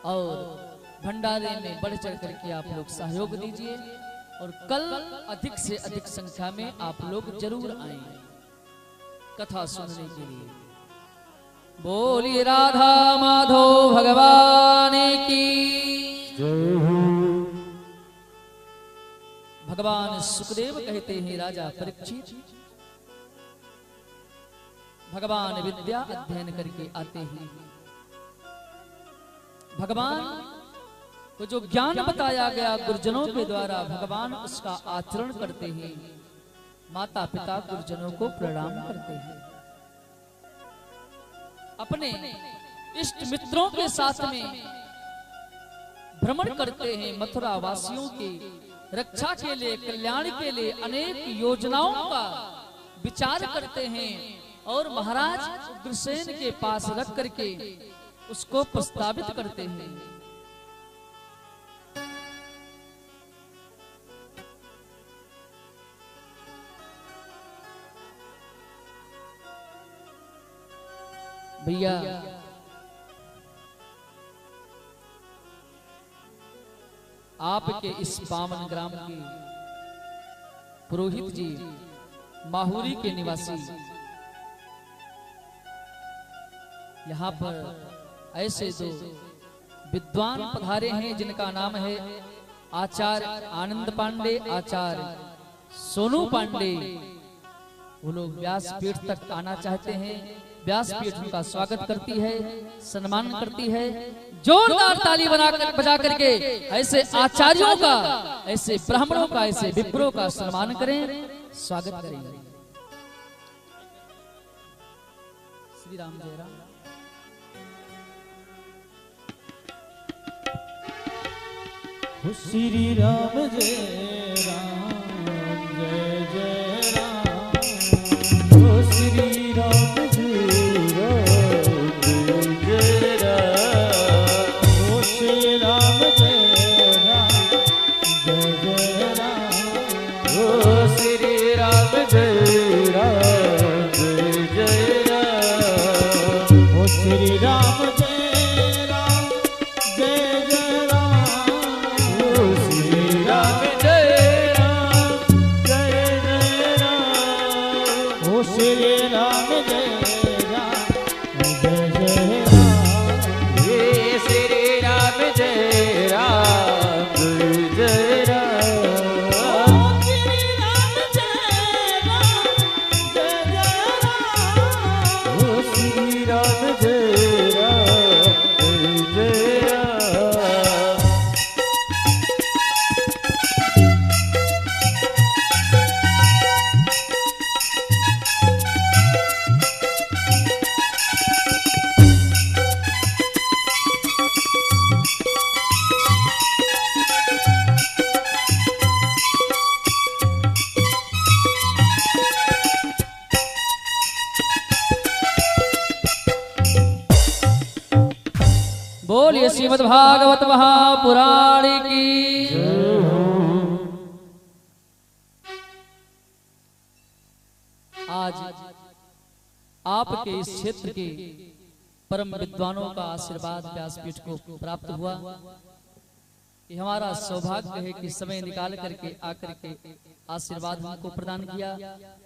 और भंडारे में बढ़ चढ़ करके आप लोग सहयोग दीजिए और कल अधिक से अधिक संख्या में आप लोग जरूर आए कथा सुनने के लिए। बोलिए राधा माधव भगवान की। भगवान सुखदेव कहते हैं राजा परीक्षित, भगवान विद्या अध्ययन करके आते हैं, भगवान को जो ज्ञान बताया गया गुरुजनों के द्वारा भगवान उसका आचरण करते हैं, माता पिता गुरुजनों को प्रणाम करते हैं, अपने इष्ट मित्रों के साथ में भ्रमण करते हैं, मथुरा वासियों की रक्षा के लिए कल्याण के लिए अनेक योजनाओं का विचार करते हैं और महाराज उग्रसेन के पास रख करके उसको प्रस्तावित करते हैं। भैया आपके इस पावन ग्राम के पुरोहित जी माहुरी के निवासी यहाँ पर ऐसे दो विद्वान पधारे हैं जिनका नाम है आचार्य आनंद पांडे, आचार्य सोनू पांडे। वो लोग व्यासपीठ तक आना चाहते हैं, व्यासपीठ उनका स्वागत करती है, सम्मान करती है। जोरदार ताली बजा करके ऐसे आचार्यों का, ऐसे ब्राह्मणों का, ऐसे विप्रों का सम्मान करें, स्वागत करें। श्री राम जय राम। श्री राम जय राम जय जय राम। श्री राम जय राम जय राम। श्री राम जय राम जय जय राम। श्री राम जय राम जय जय राम। श्री राम बोलिए श्रीमद् भागवत महापुराण की। आज आपके इस क्षेत्र के परम विद्वानों का आशीर्वाद व्यासपीठ को प्राप्त हुआ। ये हमारा सौभाग्य है कि समय निकाल करके आकर के आशीर्वाद हमको प्रदान किया।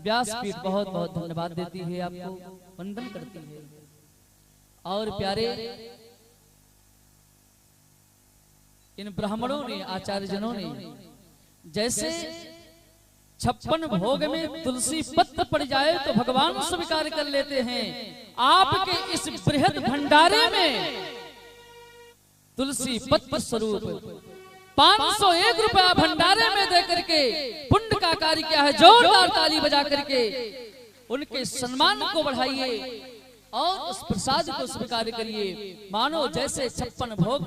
व्यासपीठ बहुत बहुत धन्यवाद देती है, आपको वंदन करती है। और प्यारे इन ब्राह्मणों ने, आचार्य जनों ने जैसे 56 भोग में तुलसी पत्र पड़ जाए तो भगवान स्वीकार कर लेते हैं, आपके इस बृहद भंडारे में तुलसी पत्र स्वरूप 501 रुपया भंडारे में दे करके पुण्य का कार्य किया है। जोरदार ताली बजा करके उनके सम्मान को बढ़ाइए और उस प्रसाद को स्वीकार करिए। मानो जैसे 56 भोग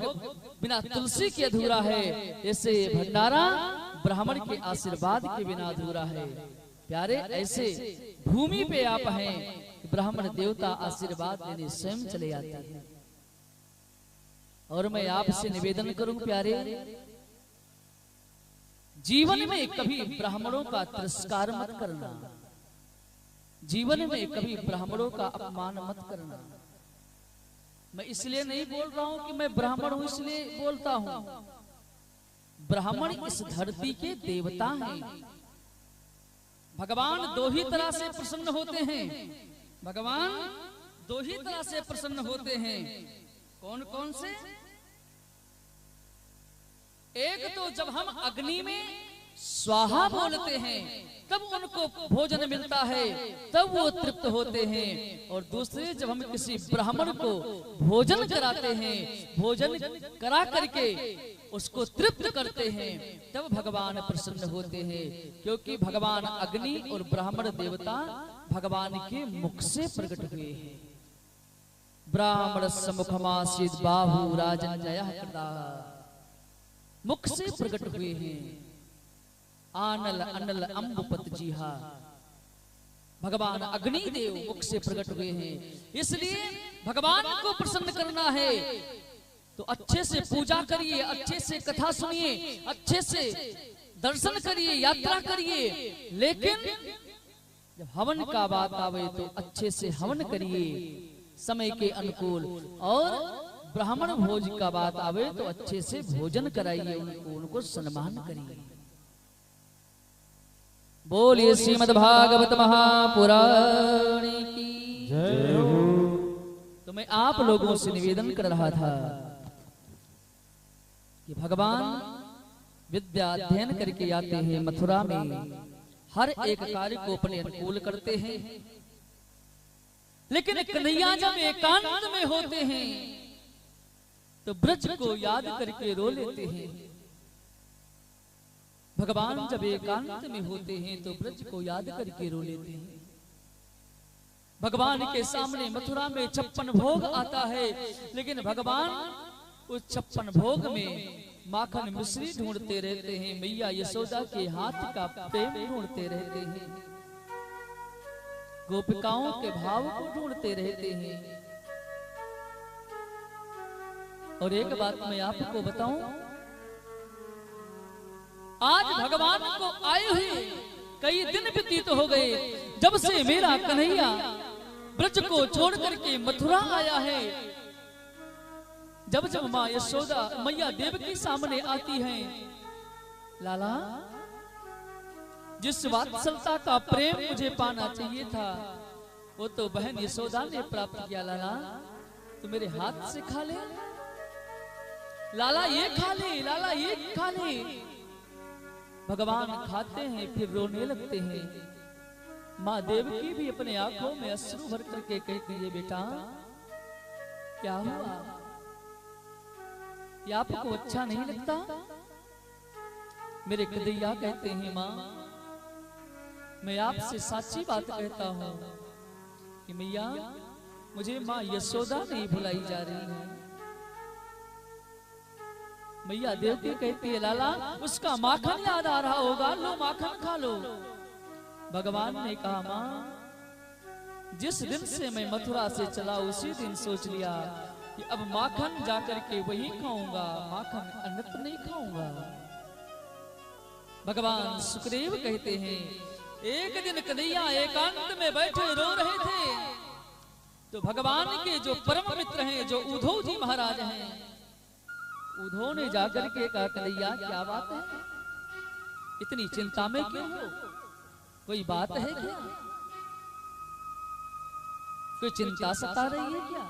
बिना तुलसी के अधूरा है, ऐसे भंडारा ब्राह्मण के आशीर्वाद के बिना अधूरा है। प्यारे ऐसे भूमि पे आप हैं, ब्राह्मण देवता आशीर्वाद लेने स्वयं चले आते हैं। और मैं आपसे निवेदन करूं प्यारे, जीवन में कभी ब्राह्मणों का तिरस्कार मत करना, जीवन में कभी ब्राह्मणों का अपमान मत करना। मैं इसलिए नहीं बोल रहा हूं कि मैं ब्राह्मण हूं इसलिए बोलता हूं। ब्राह्मण इस धरती के देवता हैं। भगवान दो ही तरह से प्रसन्न होते हैं। भगवान दो ही तरह से प्रसन्न होते हैं। कौन कौन से? एक तो जब हम अग्नि में स्वाहा बोलते हैं तब उनको भोजन मिलता है, तब वो तृप्त होते हैं। और दूसरे जब हम किसी ब्राह्मण को भोजन कराते हैं, भोजन करा करके उसको तृप्त करते हैं, तब भगवान प्रसन्न होते हैं। क्योंकि भगवान अग्नि और ब्राह्मण देवता भगवान के मुख से प्रकट हुए हैं। ब्राह्मण सम्मुखमासीत् बाहु राजन जयः कृतः, मुख से प्रकट हुए हैं। आनल अनल अम्बुपत जीहा, भगवान अग्निदेव मुख से प्रकट हुए हैं। इसलिए भगवान को प्रसन्न करना है तो अच्छे से पूजा करिए, अच्छे से कथा सुनिए, अच्छे से दर्शन करिए, यात्रा करिए। लेकिन जब हवन का बात आवे तो अच्छे से हवन करिए समय के अनुकूल, और ब्राह्मण भोज का बात आवे तो अच्छे से भोजन कराइए, उनको सम्मान करिए। बोलिए श्रीमद् भागवत महापुराण की जय हो। तो मैं आप लोगों से निवेदन कर रहा था कि भगवान विद्या अध्ययन करके आते हैं मथुरा में, हर एक कार्य को अपने अनुकूल करते हैं। लेकिन कन्हैया जब एकांत में होते हैं तो ब्रज को याद करके रो लेते हैं। भगवान जब एकांत में होते हैं तो ब्रज को याद करके रो लेते हैं। भगवान के सामने मथुरा में 56 भोग आता है, लेकिन भगवान उस 56 भोग में माखन मिश्री ढूंढते रहते हैं, मैया यशोदा के हाथ का प्रेम ढूंढते रहते हैं, गोपिकाओं के भाव को ढूंढते रहते हैं। और एक बात मैं आपको बताऊं, आज भगवान को आए हुए कई दिन व्यतीत हो गए जब से मेरा कन्हैया ब्रज को छोड़ करके मथुरा आया है। जब जब माँ यशोदा मैया देवकी सामने आती हैं, लाला जिस वात्सलता का प्रेम मुझे पाना चाहिए था वो तो बहन यशोदा ने प्राप्त किया। लाला तो मेरे हाथ से खा ले, लाला ये खा ले, लाला ये खा ले। भगवान खाते हैं फिर रोने लगते हैं। माँ देवकी भी अपने आंखों में अश्रु भर करके कहती है, बेटा क्या हुआ, ये आपको अच्छा नहीं लगता? मेरे कन्हैया कहते हैं, माँ मैं आपसे सच्ची बात कहता हूँ कि मैया मुझे माँ यशोदा नहीं भुलाई जा रही है। मैया देवकी कहती है, लाला उसका माखन याद आ रहा होगा, लो माखन खा लो। भगवान ने कहा, माँ जिस दिन से मैं मथुरा से चला उसी दिन सोच लिया कि अब माखन जाकर के वही खाऊंगा, माखन अन्यत्र नहीं खाऊंगा। भगवान सुखदेव कहते हैं, एक दिन कन्हैया एकांत में बैठे रो रहे थे तो भगवान के जो परम मित्र हैं, जो उद्धव जी महाराज हैं, उद्धव ने जाकर के कहा, कन्हैया क्या बात है, इतनी चिंता में क्यों हो, कोई बात है क्या, कोई चिंता सता रही है क्या?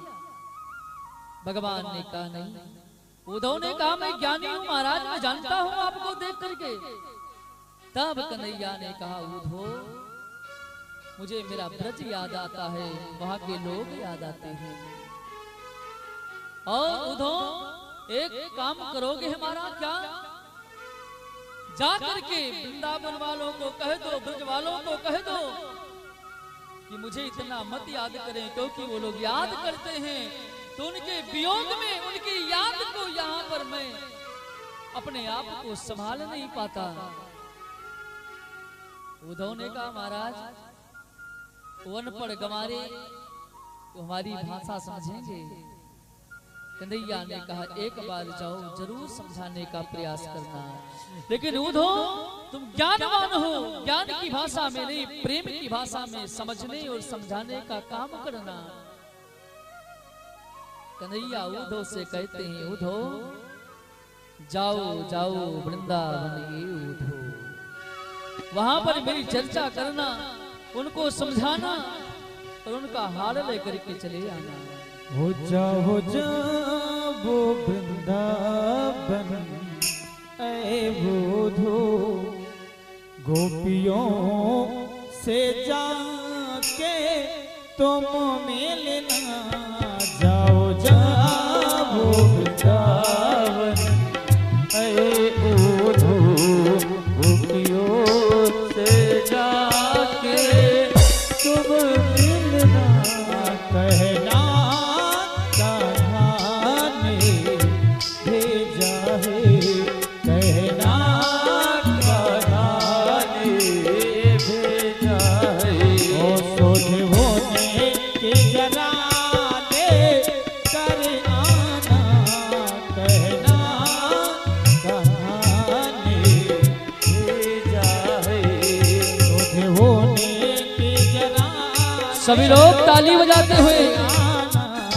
भगवान ने कहा नहीं। उद्धव ने कहा, मैं ज्ञानी हूं महाराज, मैं जानता हूं आपको देख करके। तब कन्हैया ने कहा, उद्धव मुझे मेरा ब्रज याद आता है, वहां के लोग याद आते हैं। और उद्धव एक काम करोगे हमारा क्या, जा करके वृंदावन वालों को कह दो, ब्रज वालों को कह दो कि मुझे इतना मत याद करें, क्योंकि वो लोग याद करते हैं तो उनके वियोग में, उनकी याद को यहाँ पर मैं अपने आप को संभाल नहीं पाता। उद्धव ने कहा, महाराज वो अनपढ़ गंवारे तो हमारी भाषा समझेंगे। कन्हैया ने कहा, एक बार जाओ, जरूर समझाने का प्रयास करना, लेकिन उद्धव तुम ज्ञानवान हो, ज्ञान की भाषा में नहीं प्रेम की भाषा में समझने और समझाने का काम करना। कन्हैया उद्धव से कहते हैं, उद्धव जाओ जाओ वृंदावन ये उद्धव, वहां पर मेरी चर्चा करना, उनको समझाना और उनका हाल लेकर के चले आना। हो जाओ वो वृंदावन ऐ बुधो, गोपियों से जाके तुम मिलना। जाओ वृंदावन ऐ बुधो, गोपियों से जाके तुम मिलना। कहना कहानी भेजा है, कहना कहानी भेजा है। ओ सोच होने के जरा ले कर आना, कहना कहानी भेजा है। सोच होने के जरा सभी लोग ताली बजाते हुए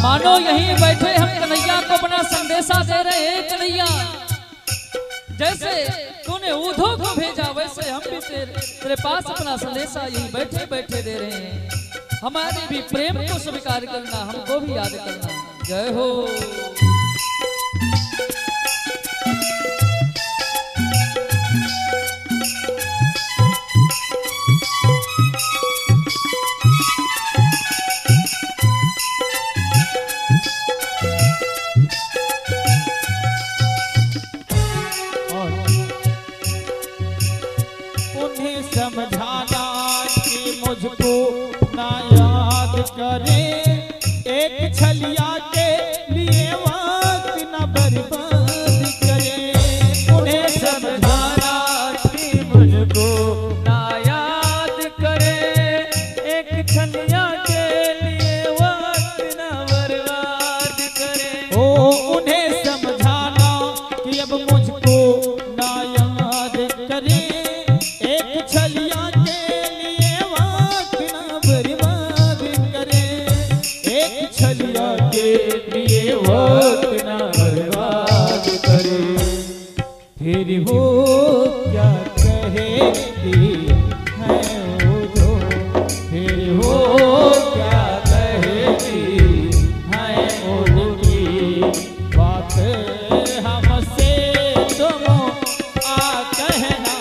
मानो यहीं बैठे हम कन्हैया को अपना संदेशा दे रहे हैं। कन्हैया जैसे तूने उद्धव को भेजा, वैसे हम भी तेरे पास अपना संदेशा यहीं बैठे बैठे दे रहे हैं। हमारे भी प्रेम को स्वीकार करना, हमको भी याद करना। जय हो। समझाना कि मुझको ना याद करे, एक छलिया के लिए वक्त न बर्बाद करे। उन्हें समझाना कि मुझको ना याद करे, एक छलिया के लिए वक्त न बर्बाद करे। ओ उन्हें समझाना कि अब मुझको ना याद करे, छलिया के लिए वक्त न बर्बाद करे। एक छलिया के लिए वक्त न बर्बाद करे। फिर वो क्या कहेगी है उद्धव, फिर वो क्या कहेगी है उनकी बात हमसे तुम आ कहना।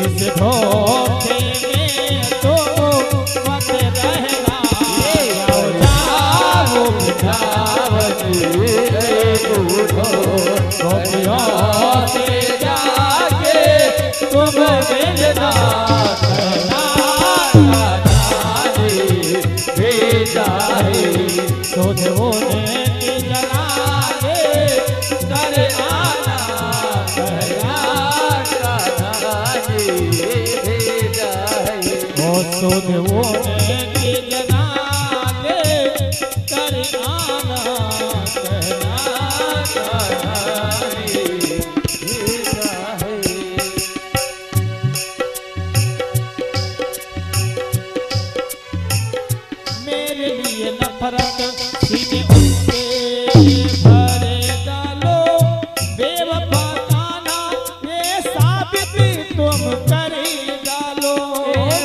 इस धोखे में तो मत रहना। जाओ गोपियों से जाके तुम मिलना। सोधो ने की जला दे कर आना। सोधो ने की जला दे कर आना। मेरे लिए नफरत सीने उनके भरे डालो। बेवफा खाना ये साबित तुम कर डालो।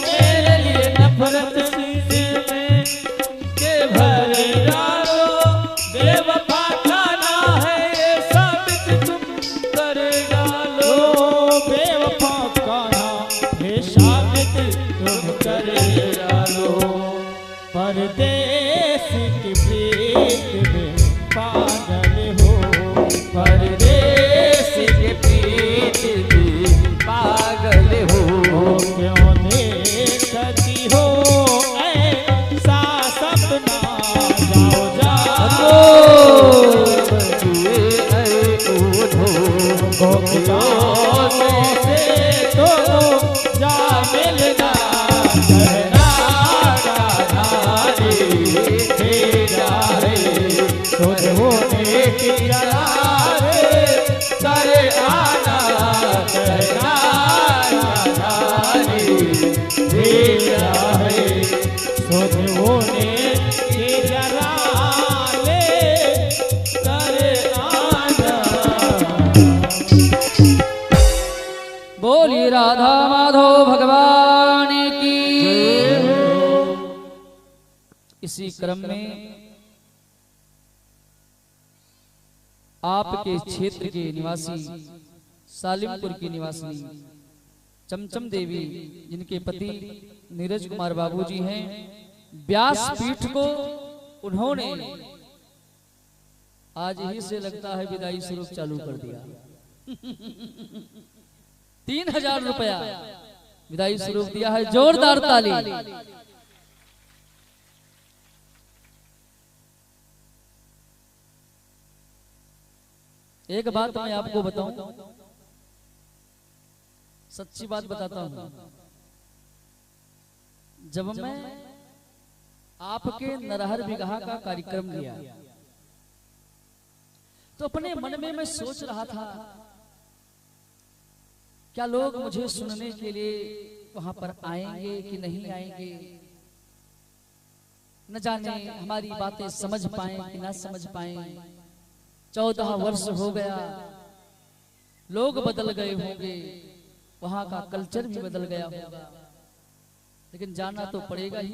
मेरे लिए नफरत सीने में के भरे डालो। बेवफा खाना है ये साबित तुम कर डालो। बेवफा खाना ये साबित तुम कर डालो। परदेश की प्रीत में पागल हो। परदेश की प्रीत में पागल हो। क्यों देखती हो ऐसा सपना। जाओ गोपियों से तो जा मिलना। सोधो ने की जला रे करे आना। सोधो ने की जला ले करे आना। बोली राधा माधव भगवान की। इसी क्रम में आपके क्षेत्र के निवासी सालिमपुर की निवासी चमचम देवी, जिनके पति नीरज कुमार बाबूजी हैं, व्यास पीठ को उन्होंने आज ही से लगता है विदाई स्वरूप चालू कर दिया। 3000 रुपया विदाई स्वरूप दिया है। जोरदार ताली। एक बात मैं आपको बताऊं, सच्ची बात बताता हूं। जब मैं आपके नरहर बिगहा का कार्यक्रम लिया तो अपने मन में मैं सोच रहा था क्या लोग मुझे सुनने के लिए वहां पर आएंगे कि नहीं आएंगे। न जाने हमारी बातें समझ पाए कि ना समझ पाए। 14 वर्ष हो गया, लोग बदल गए होंगे, वहां का कल्चर भी बदल गया होगा, लेकिन जाना तो पड़ेगा ही।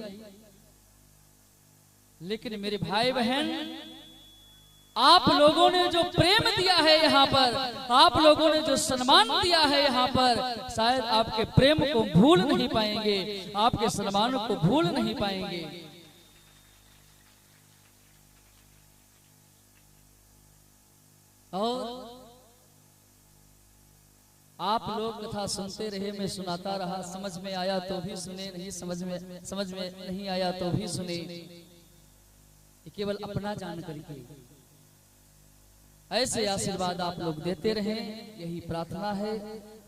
लेकिन मेरे भाई बहन, आप लोगों ने जो प्रेम दिया है यहाँ पर, आप लोगों ने जो सम्मान दिया है यहाँ पर, शायद आपके प्रेम को भूल नहीं पाएंगे, आपके सम्मान को भूल नहीं पाएंगे। और आप लोग कथा सुनते रहे, मैं सुनाता रहा, समझ में आया तो भी सुने, नहीं समझ में नहीं आया तो भी सुने। केवल अपना जान करके ऐसे आशीर्वाद आप लोग देते रहें, यही प्रार्थना है।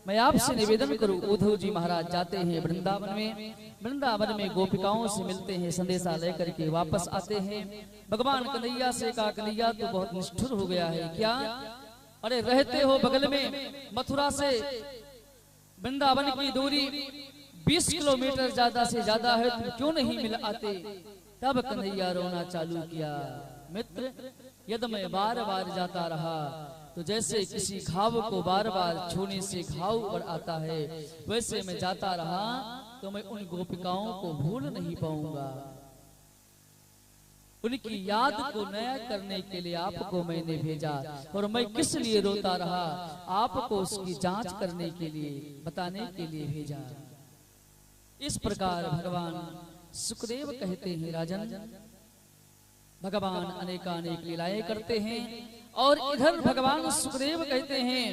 मैं आपसे निवेदन करूं, उद्धव जी महाराज जाते हैं वृंदावन में गोपिकाओं से मिलते हैं, संदेशा लेकर के वापस आते हैं। भगवान कन्हैया से कहा, कन्हैया तो बहुत निष्ठुर हो गया है क्या? अरे रहते हो बगल में, मथुरा से वृंदावन की दूरी 20 किलोमीटर ज्यादा से ज्यादा है, तुम क्यों नहीं मिल आते? तब कन्हैया रोना चालू किया, मित्र यदि मैं बार बार जाता रहा तो जैसे किसी घाव को बार बार छूने से घाव बढ़ आता है, वैसे मैं जाता रहा तो मैं उन गोपिकाओं को भूल नहीं पाऊंगा। उनकी याद को नया करने के लिए आपको मैंने भेजा, और मैं किस लिए रोता रहा, आपको उसकी जांच करने के लिए, बताने के लिए भेजा। इस प्रकार भगवान सुखदेव कहते हैं, राजन भगवान अनेकानेक लीलाएं करते हैं। और इधर भगवान सुखदेव कहते हैं